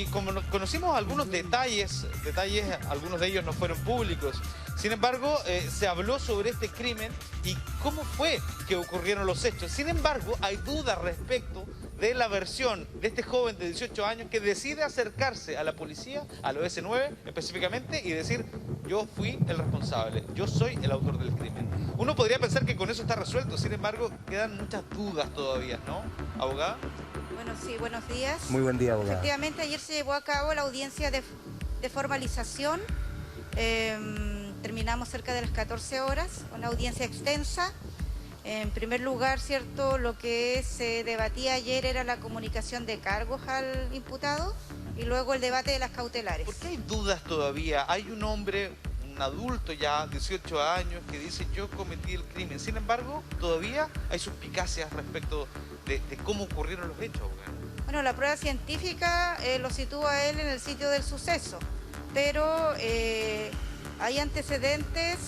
y como conocimos algunos detalles, algunos de ellos no fueron públicos. Sin embargo, se habló sobre este crimen y cómo fue que ocurrieron los hechos. Sin embargo, hay dudas respecto de la versión de este joven de 18 años que decide acercarse a la policía, a la OS9 específicamente, y decir: yo fui el responsable, yo soy el autor del crimen. Uno podría pensar que con eso está resuelto, sin embargo, quedan muchas dudas todavía, ¿no, abogada? Bueno, sí, buenos días. Muy buen día, abogada. Efectivamente, ayer se llevó a cabo la audiencia de formalización. Terminamos cerca de las 14 horas, una audiencia extensa. En primer lugar, ¿cierto?, lo que se debatía ayer era la comunicación de cargos al imputado y luego el debate de las cautelares. ¿Por qué hay dudas todavía? Hay un hombre, un adulto ya, 18 años, que dice: yo cometí el crimen. Sin embargo, todavía hay suspicacias respecto de cómo ocurrieron los hechos, abogada. Bueno, la prueba científica lo sitúa a él en el sitio del suceso, pero hay antecedentes,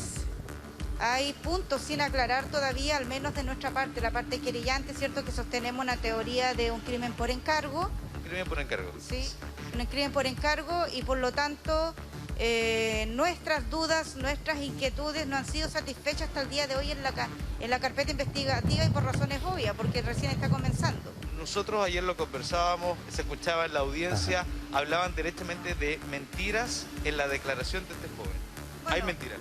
hay puntos sin aclarar todavía, al menos de nuestra parte, la parte querellante, ¿cierto?, que sostenemos una teoría de un crimen por encargo. ¿Un crimen por encargo? Sí, un crimen por encargo, y por lo tanto nuestras dudas, nuestras inquietudes no han sido satisfechas hasta el día de hoy en la carpeta investigativa, y por razones obvias, porque recién está comenzando. Nosotros ayer lo conversábamos, se escuchaba en la audiencia, hablaban directamente de mentiras en la declaración de este joven. Bueno, ¿hay mentiras?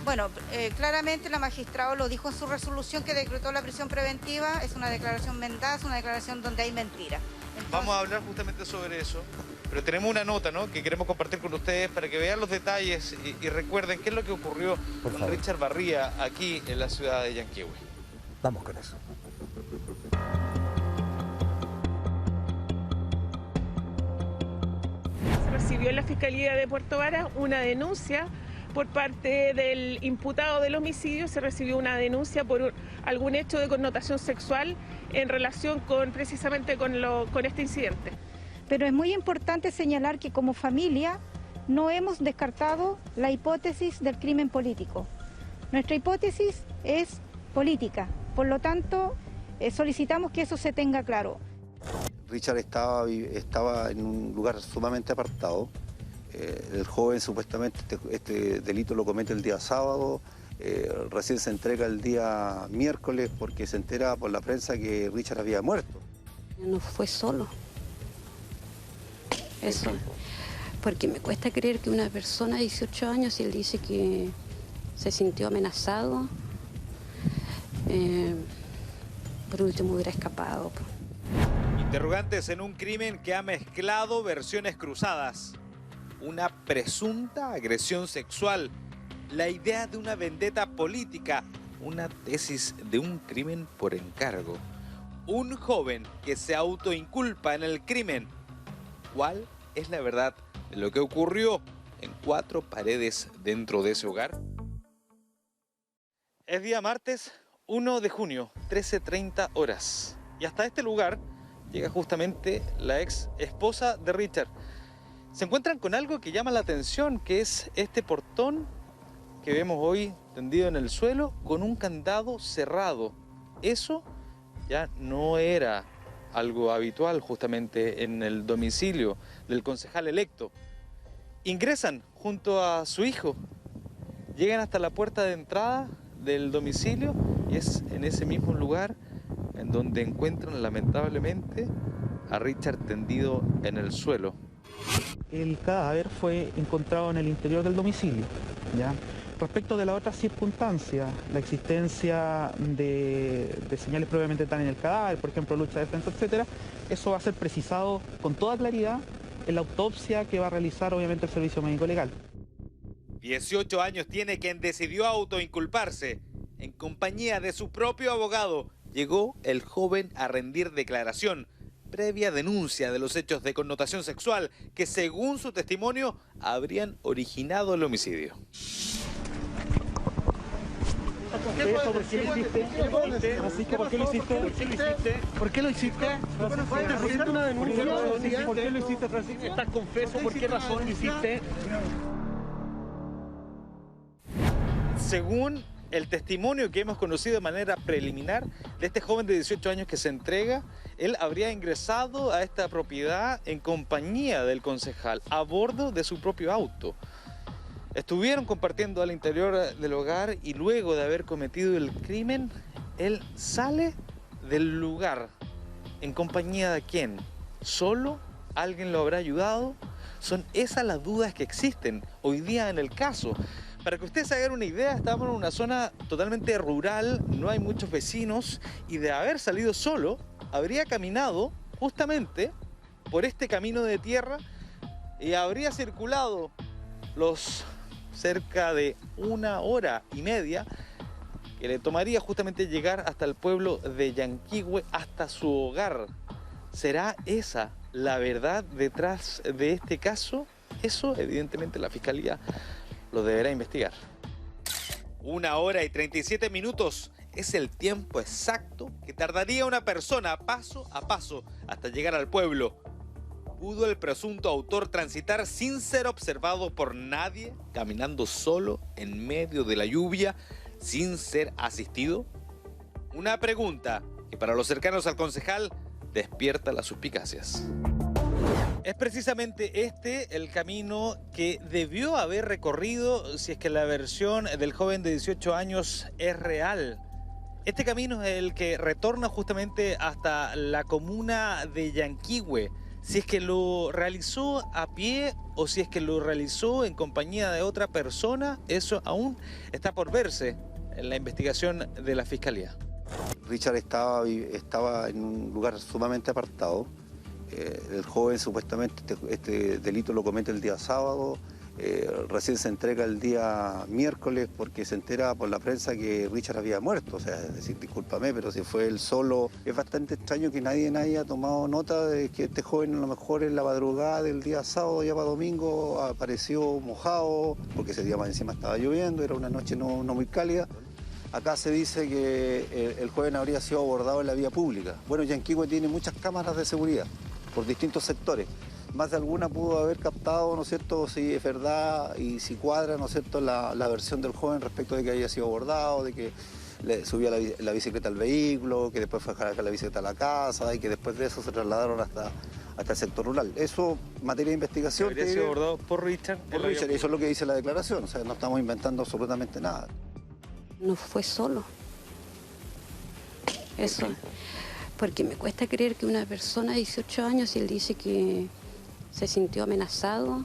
Bueno, claramente la magistrado lo dijo en su resolución que decretó la prisión preventiva. Es una declaración mendaz, una declaración donde hay mentira. Entonces, vamos a hablar justamente sobre eso, pero tenemos una nota, ¿no?, que queremos compartir con ustedes para que vean los detalles y recuerden qué es lo que ocurrió con Richard Barría aquí en la ciudad de Yanquihue. Vamos con eso. Se recibió en la Fiscalía de Puerto Varas una denuncia por parte del imputado del homicidio. Se recibió una denuncia por algún hecho de connotación sexual en relación precisamente con este incidente. Pero es muy importante señalar que como familia no hemos descartado la hipótesis del crimen político. Nuestra hipótesis es política, por lo tanto solicitamos que eso se tenga claro. Richard estaba en un lugar sumamente apartado. El joven supuestamente este delito lo comete el día sábado, recién se entrega el día miércoles porque se entera por la prensa que Richard había muerto. No fue solo. Eso, porque me cuesta creer que una persona de 18 años, si él dice que se sintió amenazado, por último hubiera escapado. Interrogantes en un crimen que ha mezclado versiones cruzadas. Una presunta agresión sexual, la idea de una vendetta política, una tesis de un crimen por encargo. Un joven que se autoinculpa en el crimen. ¿Cuál es la verdad de lo que ocurrió en 4 paredes dentro de ese hogar? Es día martes 1 de junio, 13:30 horas. Y hasta este lugar llega justamente la ex esposa de Richard. Se encuentran con algo que llama la atención, que es este portón que vemos hoy tendido en el suelo con un candado cerrado. Eso ya no era algo habitual justamente en el domicilio del concejal electo. Ingresan junto a su hijo, llegan hasta la puerta de entrada del domicilio y es en ese mismo lugar en donde encuentran lamentablemente a Richard tendido en el suelo. El cadáver fue encontrado en el interior del domicilio, ¿ya? Respecto de la otra circunstancia, la existencia de señales previamente tan en el cadáver, por ejemplo, lucha de defensa, etcétera, eso va a ser precisado con toda claridad en la autopsia que va a realizar obviamente el Servicio Médico Legal. 18 años tiene quien decidió autoinculparse. En compañía de su propio abogado, llegó el joven a rendir declaración, previa denuncia de los hechos de connotación sexual que, según su testimonio, habrían originado el homicidio. ¿Por qué lo hiciste? Francisco, ¿por qué lo hiciste? ¿Por qué lo hiciste? ¿Te una denuncia? ¿Por qué lo hiciste, Francisco? ¿Estás confeso? ¿Por qué razón lo hiciste? Según el testimonio que hemos conocido de manera preliminar de este joven de 18 años que se entrega, él habría ingresado a esta propiedad en compañía del concejal, a bordo de su propio auto. Estuvieron compartiendo al interior del hogar y luego de haber cometido el crimen, él sale del lugar. ¿En compañía de quién? ¿Solo? ¿Alguien lo habrá ayudado? Son esas las dudas que existen hoy día en el caso. Para que ustedes se hagan una idea, estamos en una zona totalmente rural, no hay muchos vecinos y de haber salido solo, habría caminado justamente por este camino de tierra y habría circulado los cerca de 1 hora y media que le tomaría justamente llegar hasta el pueblo de Yanquihue, hasta su hogar. ¿Será esa la verdad detrás de este caso? Eso evidentemente la Fiscalía lo deberá investigar. 1 hora y 37 minutos es el tiempo exacto que tardaría una persona paso a paso hasta llegar al pueblo. ¿Pudo el presunto autor transitar sin ser observado por nadie, caminando solo en medio de la lluvia, sin ser asistido? Una pregunta que para los cercanos al concejal despierta las suspicacias. Es precisamente este el camino que debió haber recorrido si es que la versión del joven de 18 años es real. Este camino es el que retorna justamente hasta la comuna de Yanquihue. Si es que lo realizó a pie o si es que lo realizó en compañía de otra persona, eso aún está por verse en la investigación de la Fiscalía. Richard estaba en un lugar sumamente apartado. El joven supuestamente este delito lo comete el día sábado, recién se entrega el día miércoles porque se entera por la prensa que Richard había muerto. O sea, es decir, discúlpame, pero si fue él solo. Es bastante extraño que nadie haya tomado nota de que este joven a lo mejor en la madrugada del día sábado, ya para domingo, apareció mojado, porque ese día más encima estaba lloviendo, era una noche no muy cálida. Acá se dice que el joven habría sido abordado en la vía pública. Bueno, Yanquihue tiene muchas cámaras de seguridad por distintos sectores. Más de alguna pudo haber captado, ¿no es cierto?, si es verdad y si cuadra, ¿no es cierto?, la versión del joven respecto de que había sido abordado, de que le subía la bicicleta al vehículo, que después fue a dejar la bicicleta a la casa y que después de eso se trasladaron hasta el sector rural. Eso, materia de investigación... ¿Habría sido abordado por Richard? Por Richard, y eso es lo que dice la declaración. O sea, no estamos inventando absolutamente nada. No fue solo. Eso. Porque me cuesta creer que una persona de 18 años, y él dice que se sintió amenazado,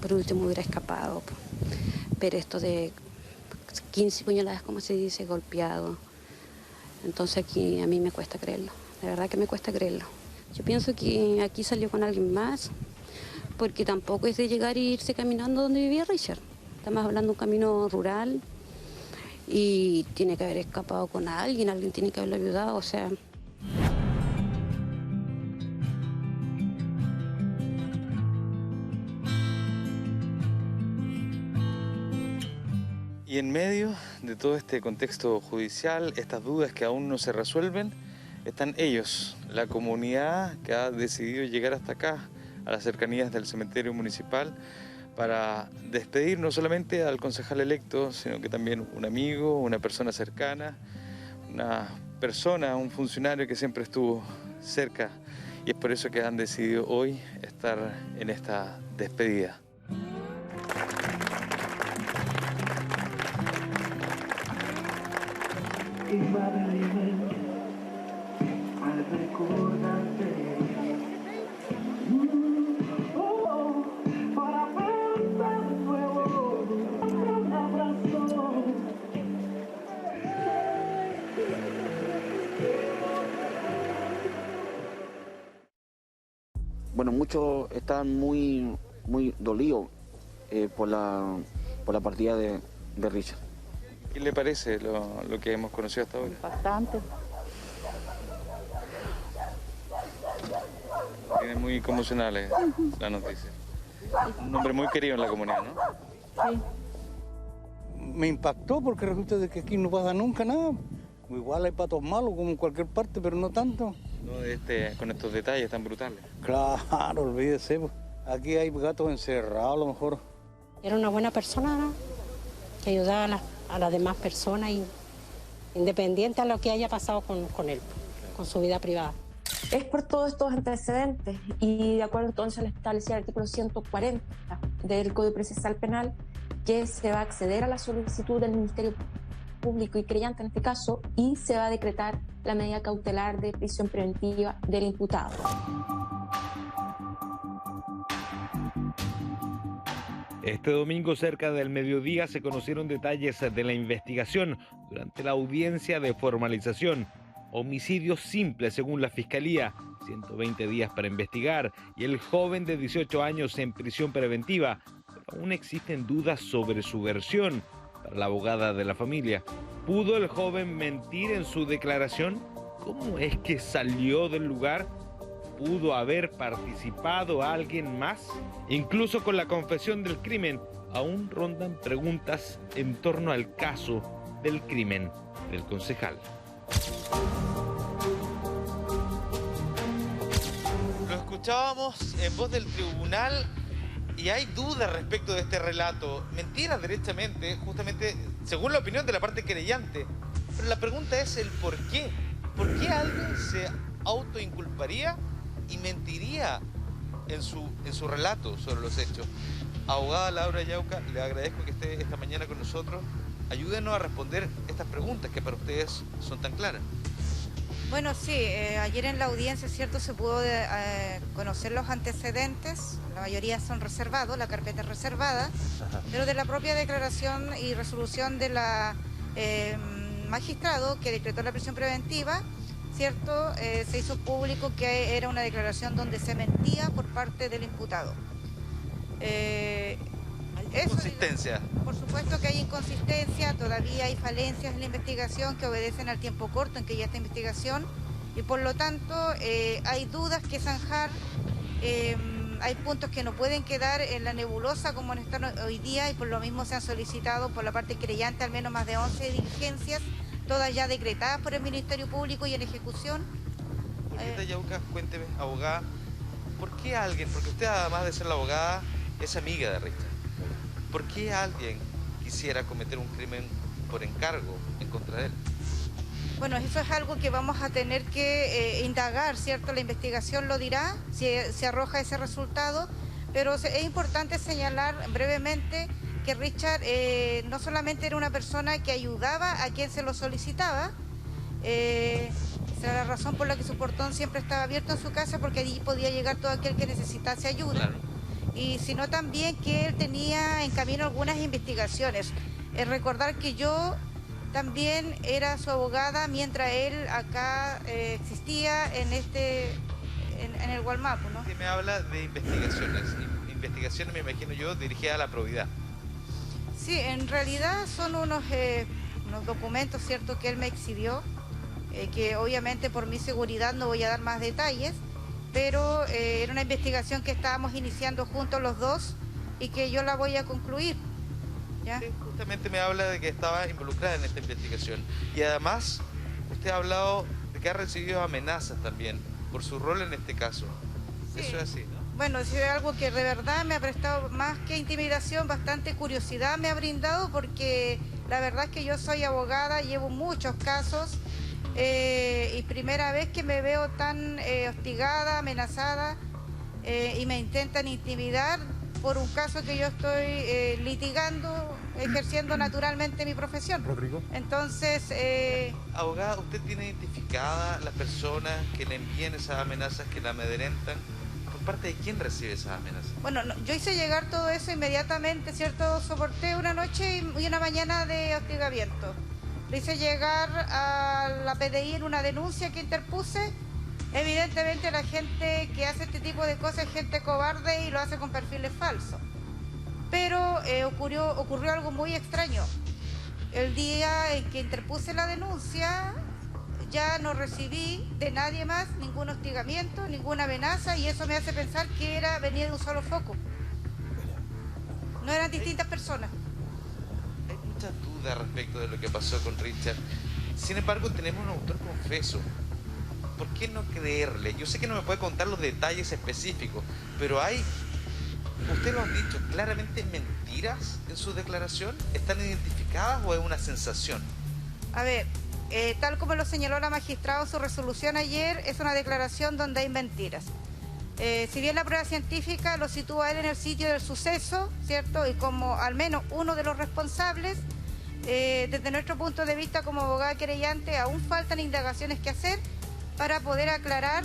por último hubiera escapado. Pero esto de 15 puñaladas, como se dice, golpeado. Entonces aquí a mí me cuesta creerlo. De verdad que me cuesta creerlo. Yo pienso que aquí salió con alguien más, porque tampoco es de llegar e irse caminando donde vivía Richard. Estamos hablando de un camino rural y tiene que haber escapado con alguien tiene que haberlo ayudado, o sea... Y en medio de todo este contexto judicial, estas dudas que aún no se resuelven, están ellos, la comunidad que ha decidido llegar hasta acá, a las cercanías del cementerio municipal, para despedir no solamente al concejal electo, sino que también un amigo, una persona cercana, una persona, un funcionario que siempre estuvo cerca. Y es por eso que han decidido hoy estar en esta despedida. Bueno, muchos están muy dolidos por la partida de Richard. ¿Qué le parece lo que hemos conocido hasta ahora? Bastante. Tiene muy conmocionales la noticia. Un hombre muy querido en la comunidad, ¿no? Sí. Me impactó porque resulta de que aquí no pasa nunca nada. Igual hay patos malos como en cualquier parte, pero no tanto. No con estos detalles tan brutales. Claro, olvídese. Aquí hay gatos encerrados a lo mejor. Era una buena persona, ¿no? que ayudara a las demás personas, independiente a lo que haya pasado con él, con su vida privada. Es por todos estos antecedentes y de acuerdo entonces al establecido el artículo 140 del Código Procesal Penal que se va a acceder a la solicitud del Ministerio Público y creyente en este caso y se va a decretar la medida cautelar de prisión preventiva del imputado. Este domingo cerca del mediodía se conocieron detalles de la investigación durante la audiencia de formalización. Homicidio simple según la Fiscalía, 120 días para investigar y el joven de 18 años en prisión preventiva. Pero aún existen dudas sobre su versión. Para la abogada de la familia, ¿pudo el joven mentir en su declaración? ¿Cómo es que salió del lugar? ¿Pudo haber participado alguien más? Incluso con la confesión del crimen, aún rondan preguntas en torno al caso del crimen del concejal. Lo escuchábamos en voz del tribunal y hay dudas respecto de este relato. Mentiras derechamente, justamente según la opinión de la parte querellante. Pero la pregunta es el por qué. ¿Por qué alguien se autoinculparía y mentiría en su relato sobre los hechos? Abogada Laura Yauca, le agradezco que esté esta mañana con nosotros. Ayúdenos a responder estas preguntas que para ustedes son tan claras. Bueno, sí, ayer en la audiencia, ¿cierto?, se pudo conocer los antecedentes, la mayoría son reservados, la carpeta es reservada, pero de la propia declaración y resolución de la magistrado que decretó la prisión preventiva, ¿cierto?, se hizo público que era una declaración donde se mentía por parte del imputado. Inconsistencia. Por supuesto que hay inconsistencia, todavía hay falencias en la investigación que obedecen al tiempo corto en que ya está investigación y por lo tanto hay dudas que zanjar, hay puntos que no pueden quedar en la nebulosa como están hoy día y por lo mismo se han solicitado por la parte querellante al menos más de 11 diligencias, todas ya decretadas por el Ministerio Público y en ejecución. Julieta Yauca, cuénteme, abogada, ¿por qué alguien, porque usted además de ser la abogada es amiga de Richard, ¿por qué alguien quisiera cometer un crimen por encargo en contra de él? Bueno, eso es algo que vamos a tener que indagar, ¿cierto? La investigación lo dirá, si se arroja ese resultado, pero es importante señalar brevemente que Richard no solamente era una persona que ayudaba a quien se lo solicitaba, esa era la razón por la que su portón siempre estaba abierto en su casa, porque allí podía llegar todo aquel que necesitase ayuda. Claro. Y sino también que él tenía en camino algunas investigaciones. Recordar que yo también era su abogada mientras él acá existía en el Gualmapu, ¿no? Usted me habla de investigaciones, investigaciones me imagino yo dirigidas a la probidad. Sí, en realidad son unos documentos, ¿cierto?, que él me exhibió, que obviamente por mi seguridad no voy a dar más detalles, pero era una investigación que estábamos iniciando juntos los dos y que yo la voy a concluir. ¿Ya? Usted justamente me habla de que estaba involucrada en esta investigación y además usted ha hablado de que ha recibido amenazas también por su rol en este caso. Sí. Eso es así, ¿no? Bueno, es algo que de verdad me ha prestado más que intimidación, bastante curiosidad me ha brindado porque la verdad es que yo soy abogada, llevo muchos casos. Y primera vez que me veo tan hostigada, amenazada y me intentan intimidar por un caso que yo estoy litigando, ejerciendo naturalmente mi profesión. Rodrigo. Entonces... Abogada, ¿usted tiene identificada las personas que le envían esas amenazas, que la amedrentan? ¿Por parte de quién recibe esas amenazas? Bueno, no, yo hice llegar todo eso inmediatamente, ¿cierto? Soporté una noche y una mañana de hostigamiento. Le hice llegar a la PDI en una denuncia que interpuse. Evidentemente la gente que hace este tipo de cosas es gente cobarde y lo hace con perfiles falsos. Pero ocurrió algo muy extraño. El día en que interpuse la denuncia ya no recibí de nadie más ningún hostigamiento, ninguna amenaza y eso me hace pensar que venía de un solo foco. No eran distintas personas. Muchas dudas respecto de lo que pasó con Richard. Sin embargo, tenemos un autor confeso. ¿Por qué no creerle? Yo sé que no me puede contar los detalles específicos, pero hay usted lo ha dicho, claramente mentiras en su declaración. ¿Están identificadas o es una sensación? A ver, tal como lo señaló la magistrada en su resolución ayer, es una declaración donde hay mentiras. Si bien la prueba científica lo sitúa a él en el sitio del suceso, ¿cierto? Y como al menos uno de los responsables, desde nuestro punto de vista como abogada querellante, aún faltan indagaciones que hacer para poder aclarar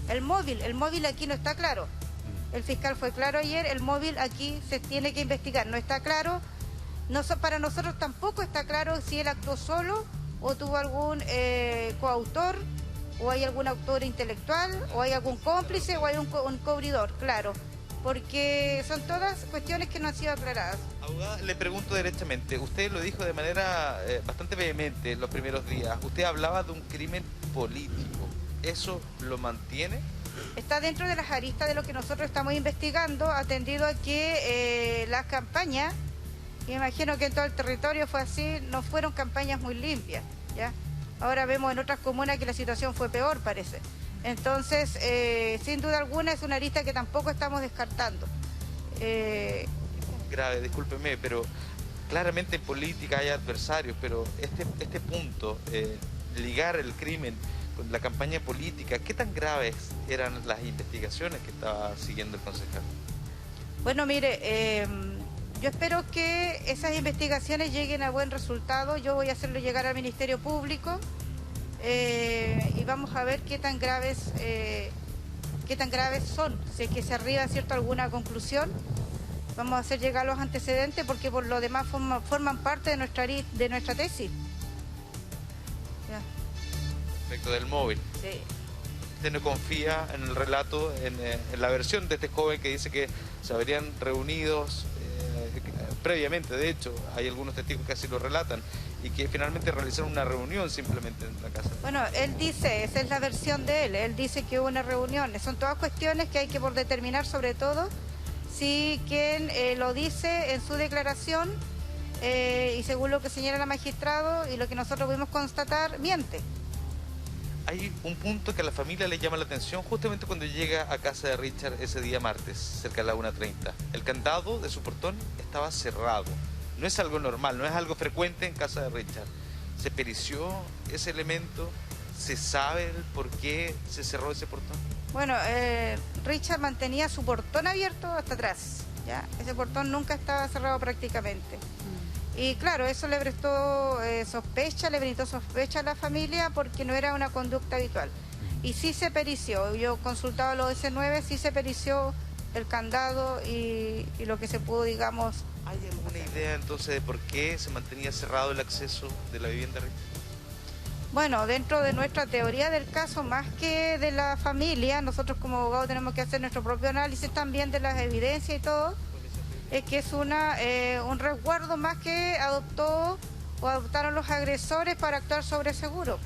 el móvil. El móvil aquí no está claro. El fiscal fue claro ayer, el móvil aquí se tiene que investigar. No está claro, para nosotros tampoco está claro si él actuó solo o tuvo algún coautor, o hay algún autor intelectual, o hay algún cómplice, o hay un cubridor, claro. Porque son todas cuestiones que no han sido aclaradas. Abogada, le pregunto directamente, usted lo dijo de manera bastante vehemente en los primeros días, usted hablaba de un crimen político, ¿eso lo mantiene? Está dentro de las aristas de lo que nosotros estamos investigando, atendido a que las campañas, y me imagino que en todo el territorio fue así, no fueron campañas muy limpias, ¿ya? Ahora vemos en otras comunas que la situación fue peor, parece. Entonces, sin duda alguna, es una arista que tampoco estamos descartando. Grave, discúlpeme, pero claramente en política hay adversarios, pero este punto, ligar el crimen con la campaña política, ¿qué tan graves eran las investigaciones que estaba siguiendo el concejal? Bueno, mire, yo espero que esas investigaciones lleguen a buen resultado. Yo voy a hacerlo llegar al Ministerio Público y vamos a ver qué tan graves son. Si es que se arriba, ¿cierto?, alguna conclusión. Vamos a hacer llegar los antecedentes porque por lo demás forman parte de nuestra tesis. Ya. Respecto del móvil. Sí. ¿Usted no confía en el relato, en la versión de este joven que dice que se habrían reunidos previamente? De hecho, hay algunos testigos que así lo relatan y que finalmente realizaron una reunión simplemente en la casa. Bueno, él dice, esa es la versión de él dice que hubo una reunión. Son todas cuestiones que hay que por determinar, sobre todo si quien lo dice en su declaración y según lo que señala la magistrado y lo que nosotros pudimos constatar, miente. Hay un punto que a la familia le llama la atención justamente cuando llega a casa de Richard ese día martes, cerca de la 1:30. El candado de su portón estaba cerrado. No es algo normal, no es algo frecuente en casa de Richard. ¿Se perició ese elemento? ¿Se sabe el por qué se cerró ese portón? Bueno, Richard mantenía su portón abierto hasta atrás, ¿ya? Ese portón nunca estaba cerrado prácticamente. Y claro, eso le brindó sospecha a la familia porque no era una conducta habitual. Y sí se perició, yo consultaba a los S9, sí se perició el candado y lo que se pudo, digamos... ¿Hay alguna idea entonces de por qué se mantenía cerrado el acceso de la vivienda? Bueno, dentro de nuestra teoría del caso, más que de la familia, nosotros como abogados tenemos que hacer nuestro propio análisis también de las evidencias y todo, es que es un resguardo más que adoptaron los agresores para actuar sobre seguro.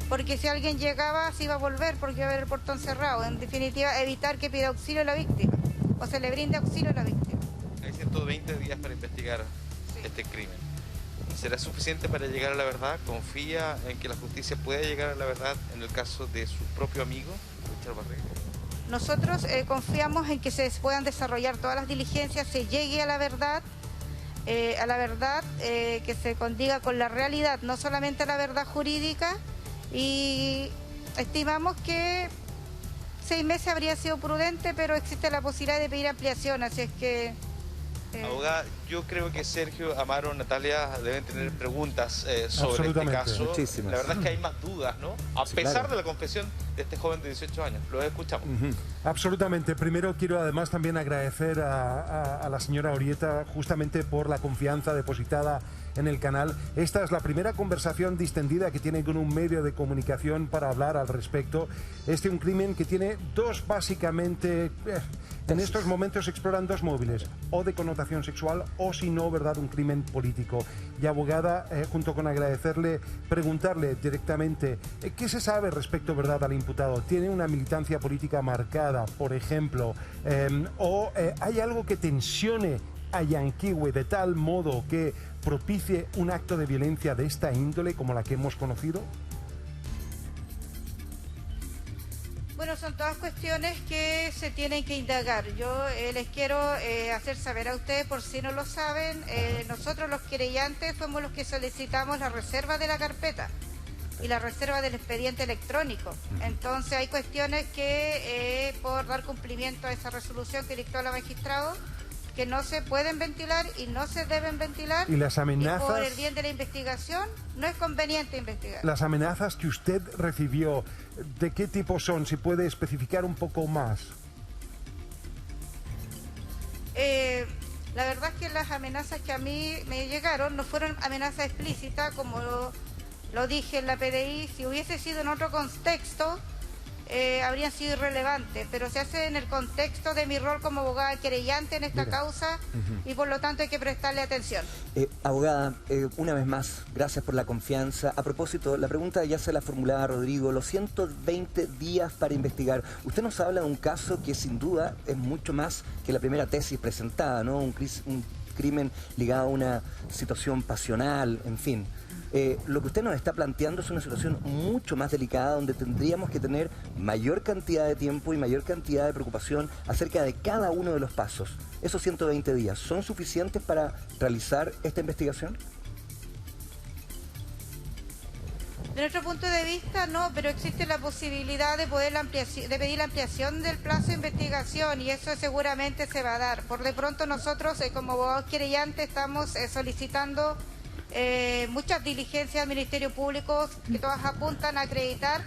Porque si alguien llegaba, se iba a volver porque iba a haber el portón cerrado. En definitiva, evitar que pida auxilio a la víctima o se le brinde auxilio a la víctima. Hay 120 días para investigar este crimen. ¿Será suficiente para llegar a la verdad? ¿Confía en que la justicia pueda llegar a la verdad en el caso de su propio amigo, Richard Barrera? Nosotros confiamos en que se puedan desarrollar todas las diligencias, se llegue a la verdad que se condiga con la realidad, no solamente a la verdad jurídica, y estimamos que 6 meses habría sido prudente, pero existe la posibilidad de pedir ampliación, así es que... Abogada, yo creo que Sergio, Amaro, Natalia deben tener preguntas sobre este caso. Muchísimas. La verdad es que hay más dudas, ¿no? A pesar de la confesión de este joven de 18 años. Lo escuchamos. Absolutamente. Primero quiero además también agradecer a la señora Orieta justamente por la confianza depositada en el canal. Esta es la primera conversación distendida que tiene con un medio de comunicación para hablar al respecto. Un crimen que tiene dos, básicamente, en estos momentos exploran dos móviles, o de connotación sexual o, si no, ¿verdad?, un crimen político. Y abogada, junto con agradecerle, preguntarle directamente, ¿qué se sabe respecto, verdad, al imputado? ¿Tiene una militancia política marcada, por ejemplo? ¿O hay algo que tensione a Yanquihue de tal modo que propicie un acto de violencia de esta índole como la que hemos conocido? Bueno, son todas cuestiones que se tienen que indagar. Yo les quiero hacer saber a ustedes, por si no lo saben, nosotros los querellantes fuimos los que solicitamos la reserva de la carpeta y la reserva del expediente electrónico. Entonces hay cuestiones que por dar cumplimiento a esa resolución que dictó la magistrado, que no se pueden ventilar y no se deben ventilar. Y las amenazas... Y por el bien de la investigación, no es conveniente investigar. Las amenazas que usted recibió, ¿de qué tipo son? ¿Se puede especificar un poco más? La verdad es que las amenazas que a mí me llegaron no fueron amenazas explícitas, como lo dije en la PDI. Si hubiese sido en otro contexto, habrían sido irrelevantes, pero se hace en el contexto de mi rol como abogada querellante en esta causa y por lo tanto hay que prestarle atención. Abogada, una vez más, gracias por la confianza. A propósito, la pregunta ya se la formulaba Rodrigo, los 120 días para investigar. Usted nos habla de un caso que sin duda es mucho más que la primera tesis presentada, ¿no? Un crimen ligado a una situación pasional, en fin. Lo que usted nos está planteando es una situación mucho más delicada, donde tendríamos que tener mayor cantidad de tiempo y mayor cantidad de preocupación acerca de cada uno de los pasos. ¿Esos 120 días son suficientes para realizar esta investigación? De nuestro punto de vista no, pero existe la posibilidad de pedir la ampliación del plazo de investigación y eso seguramente se va a dar. Por de pronto nosotros como abogados querellantes estamos solicitando muchas diligencias al Ministerio Público que todas apuntan a acreditar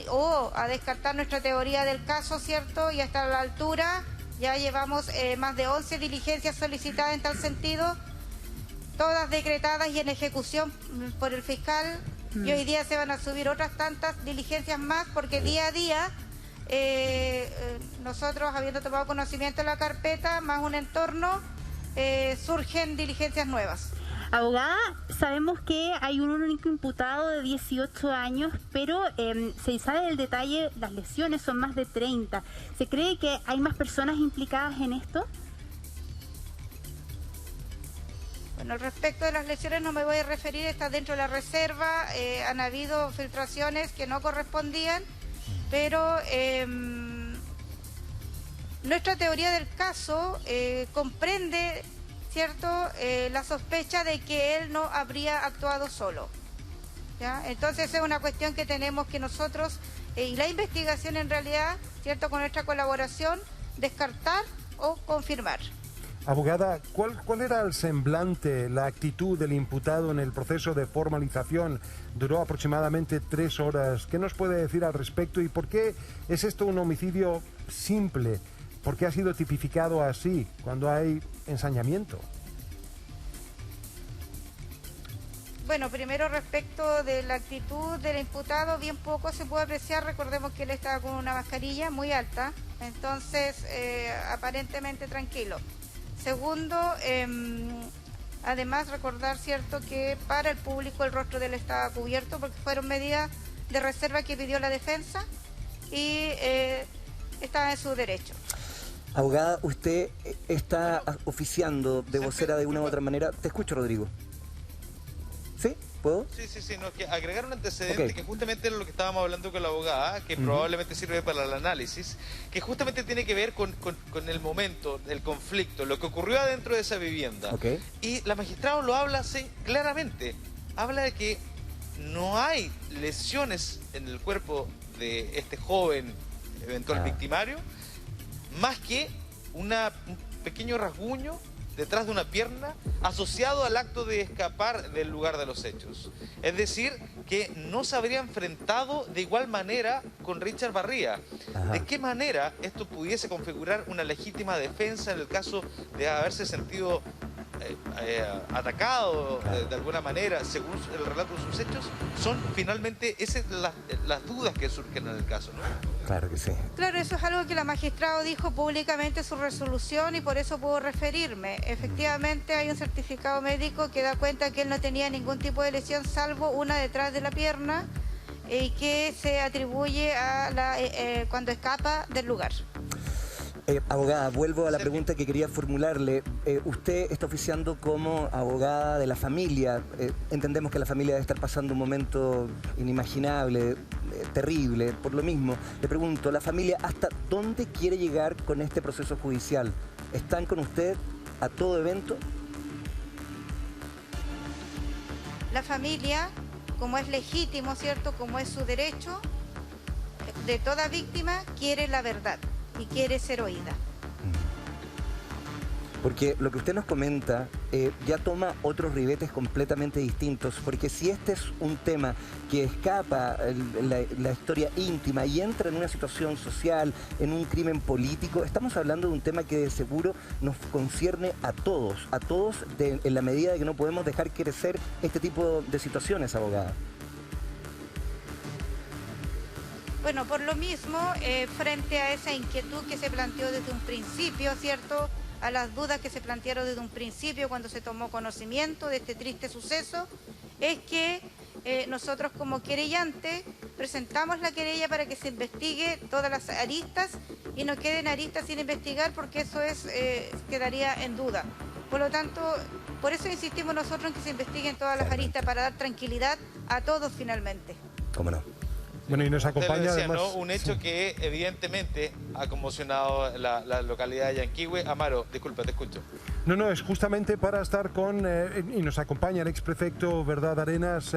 o a descartar nuestra teoría del caso, ¿cierto? Y hasta la altura ya llevamos más de 11 diligencias solicitadas en tal sentido, todas decretadas y en ejecución por el fiscal. Y hoy día se van a subir otras tantas diligencias más porque día a día nosotros, habiendo tomado conocimiento de la carpeta, más un entorno, surgen diligencias nuevas. Abogada, sabemos que hay un único imputado de 18 años, pero se sabe el detalle, las lesiones son más de 30. ¿Se cree que hay más personas implicadas en esto? Bueno, respecto de las lesiones no me voy a referir, está dentro de la reserva, han habido filtraciones que no correspondían, pero nuestra teoría del caso comprende, ¿cierto?, la sospecha de que él no habría actuado solo, ¿ya? Entonces es una cuestión que tenemos que nosotros, y la investigación en realidad, ¿cierto?, con nuestra colaboración, descartar o confirmar. Abogada, ¿cuál era el semblante, la actitud del imputado en el proceso de formalización? Duró aproximadamente 3 horas. ¿Qué nos puede decir al respecto y por qué es esto un homicidio simple? ¿Por qué ha sido tipificado así cuando hay ensañamiento? Bueno, primero respecto de la actitud del imputado, bien poco se puede apreciar. Recordemos que él estaba con una mascarilla muy alta, entonces aparentemente tranquilo. Segundo, además recordar, cierto, que para el público el rostro de él estaba cubierto porque fueron medidas de reserva que pidió la defensa y estaba en su derecho. Abogada, usted está oficiando de vocera de una u otra manera. Te escucho, Rodrigo. ¿Sí? ¿Puedo? Sí, no, que agregar un antecedente que justamente era lo que estábamos hablando con la abogada, que probablemente sirve para el análisis, que justamente tiene que ver con el momento, el conflicto, lo que ocurrió adentro de esa vivienda. Y la magistrada lo habla así claramente, habla de que no hay lesiones en el cuerpo de este joven eventual victimario, más que un pequeño rasguño detrás de una pierna asociado al acto de escapar del lugar de los hechos. Es decir, que no se habría enfrentado de igual manera con Richard Barría. ¿De qué manera esto pudiese configurar una legítima defensa en el caso de haberse sentido atacado de alguna manera, según el relato de sus hechos? Son finalmente esas las dudas que surgen en el caso, ¿no? Claro que sí. Claro, eso es algo que la magistrada dijo públicamente en su resolución y por eso puedo referirme. Efectivamente hay un certificado médico que da cuenta que él no tenía ningún tipo de lesión salvo una detrás de la pierna y que se atribuye a cuando escapa del lugar. Abogada, vuelvo a la pregunta que quería formularle. Usted está oficiando como abogada de la familia. Entendemos que la familia debe estar pasando un momento inimaginable. terrible. Por lo mismo, le pregunto, ¿la familia hasta dónde quiere llegar con este proceso judicial? ¿Están con usted a todo evento? La familia, como es legítimo, ¿cierto?, como es su derecho, de toda víctima quiere la verdad y quiere ser oída. Porque lo que usted nos comenta ya toma otros ribetes completamente distintos, porque si este es un tema que escapa la historia íntima y entra en una situación social, en un crimen político, estamos hablando de un tema que de seguro nos concierne a todos en la medida de que no podemos dejar crecer este tipo de situaciones, abogada. Bueno, por lo mismo, frente a esa inquietud que se planteó desde un principio, ¿cierto?, a las dudas que se plantearon desde un principio cuando se tomó conocimiento de este triste suceso, es que nosotros como querellante presentamos la querella para que se investigue todas las aristas y no queden aristas sin investigar, porque eso quedaría en duda. Por lo tanto, por eso insistimos nosotros en que se investiguen todas las aristas para dar tranquilidad a todos finalmente. ¿Cómo no? Bueno, y nos acompaña decía, además... ¿no?, un hecho que evidentemente ha conmocionado la localidad de Yanquihue. Amaro, disculpa, te escucho. No, es justamente para estar con... y nos acompaña el exprefecto Verdad Arenas,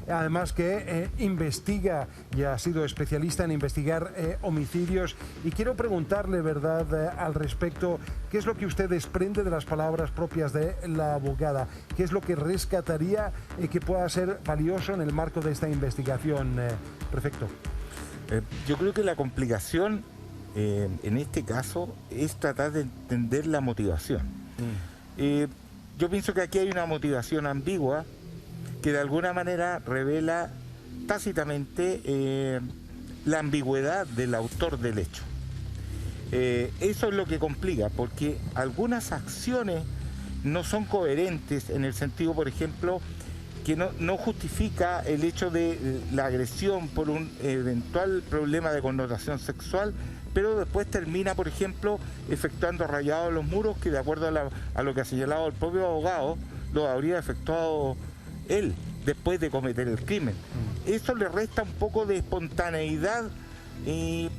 además que investiga y ha sido especialista en investigar homicidios. Y quiero preguntarle, Verdad, al respecto, ¿qué es lo que usted desprende de las palabras propias de la abogada? ¿Qué es lo que rescataría que pueda ser valioso en el marco de esta investigación, prefecto? Yo creo que la complicación en este caso es tratar de entender la motivación. Yo pienso que aquí hay una motivación ambigua que de alguna manera revela tácitamente la ambigüedad del autor del hecho. Eso es lo que complica, porque algunas acciones no son coherentes en el sentido, por ejemplo, que no justifica el hecho de la agresión por un eventual problema de connotación sexual, pero después termina, por ejemplo, efectuando rayados en los muros que, de acuerdo a lo que ha señalado el propio abogado, lo habría efectuado él después de cometer el crimen. Eso le resta un poco de espontaneidad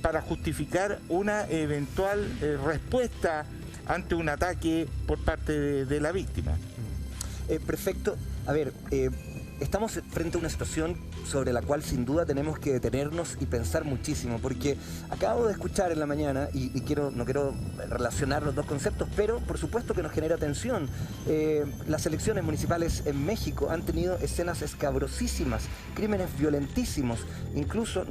para justificar una eventual respuesta ante un ataque por parte de la víctima. Perfecto. A ver, estamos frente a una situación sobre la cual sin duda tenemos que detenernos y pensar muchísimo, porque acabo de escuchar en la mañana, y no quiero relacionar los dos conceptos, pero por supuesto que nos genera tensión. Las elecciones municipales en México han tenido escenas escabrosísimas, crímenes violentísimos, incluso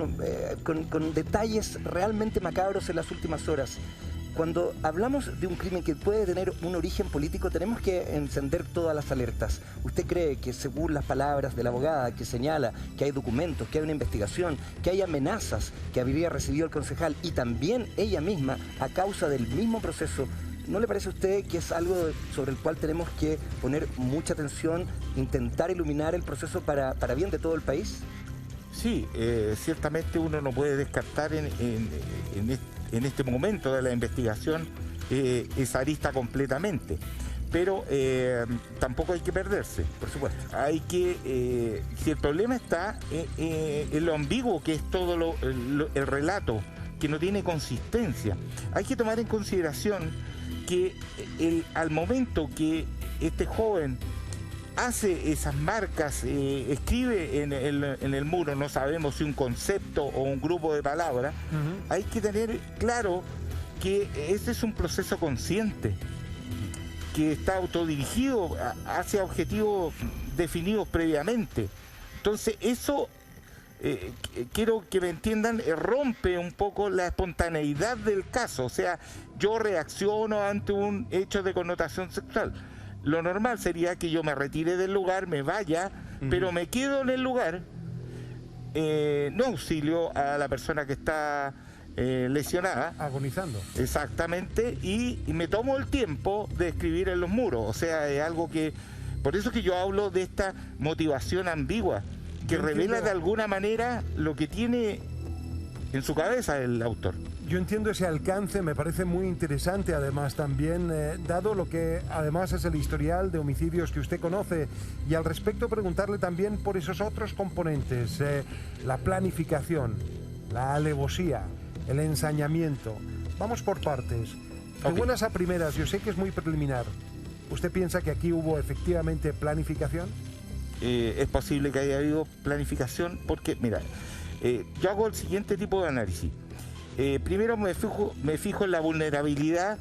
con detalles realmente macabros en las últimas horas. Cuando hablamos de un crimen que puede tener un origen político, tenemos que encender todas las alertas. ¿Usted cree que, según las palabras de la abogada que señala que hay documentos, que hay una investigación, que hay amenazas que habría recibido el concejal y también ella misma a causa del mismo proceso, ¿no le parece a usted que es algo sobre el cual tenemos que poner mucha atención, intentar iluminar el proceso para bien de todo el país? Sí, ciertamente uno no puede descartar en este momento de la investigación esa arista completamente, pero tampoco hay que perderse, por supuesto. Hay que, si el problema está en lo ambiguo que es todo el relato, que no tiene consistencia, hay que tomar en consideración que al momento que este joven hace esas marcas, escribe en el muro, no sabemos si un concepto o un grupo de palabras, hay que tener claro que ese es un proceso consciente, que está autodirigido hacia objetivos definidos previamente. Entonces eso, quiero que me entiendan, rompe un poco la espontaneidad del caso. O sea, yo reacciono ante un hecho de connotación sexual. Lo normal sería que yo me retire del lugar, me vaya, pero me quedo en el lugar, no auxilio a la persona que está lesionada. Agonizando. Exactamente, y me tomo el tiempo de escribir en los muros. O sea, es algo que... Por eso es que yo hablo de esta motivación ambigua, que revela de alguna manera lo que tiene en su cabeza el autor. Yo entiendo ese alcance, me parece muy interesante además también, dado lo que además es el historial de homicidios que usted conoce, y al respecto preguntarle también por esos otros componentes, la planificación, la alevosía, el ensañamiento. Vamos por partes. De buenas a primeras, yo sé que es muy preliminar. ¿Usted piensa que aquí hubo efectivamente planificación? Es posible que haya habido planificación porque, mira, yo hago el siguiente tipo de análisis. Primero me fijo en la vulnerabilidad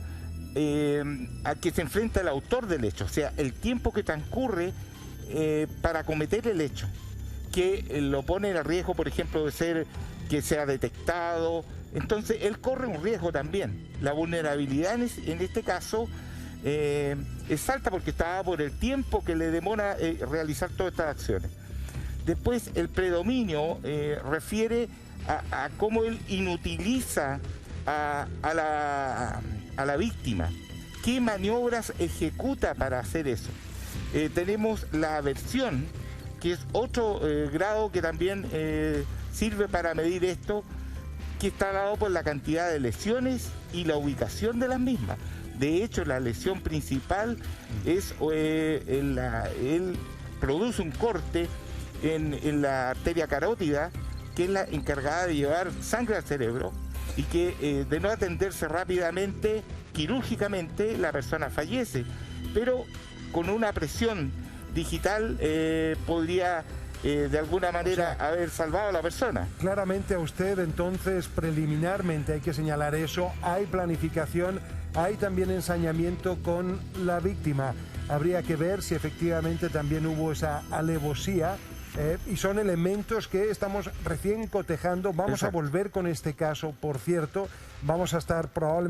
a que se enfrenta el autor del hecho, o sea, el tiempo que transcurre para cometer el hecho, que lo pone en riesgo, por ejemplo, de ser que sea detectado. Entonces él corre un riesgo también. La vulnerabilidad en este caso es alta porque estaba por el tiempo que le demora realizar todas estas acciones. Después el predominio refiere a cómo él inutiliza a la víctima, qué maniobras ejecuta para hacer eso. Tenemos la aversión, que es otro grado que también sirve para medir esto, que está dado por la cantidad de lesiones y la ubicación de las mismas. De hecho, la lesión principal es él produce un corte en la arteria carótida, que es la encargada de llevar sangre al cerebro, y que de no atenderse rápidamente, quirúrgicamente, la persona fallece. Pero con una presión digital podría de alguna manera haber salvado a la persona. Claramente a usted, entonces, preliminarmente hay que señalar eso, hay planificación, hay también ensañamiento con la víctima. Habría que ver si efectivamente también hubo esa alevosía, y son elementos que estamos recién cotejando. Vamos a volver con este caso, por cierto, vamos a estar probablemente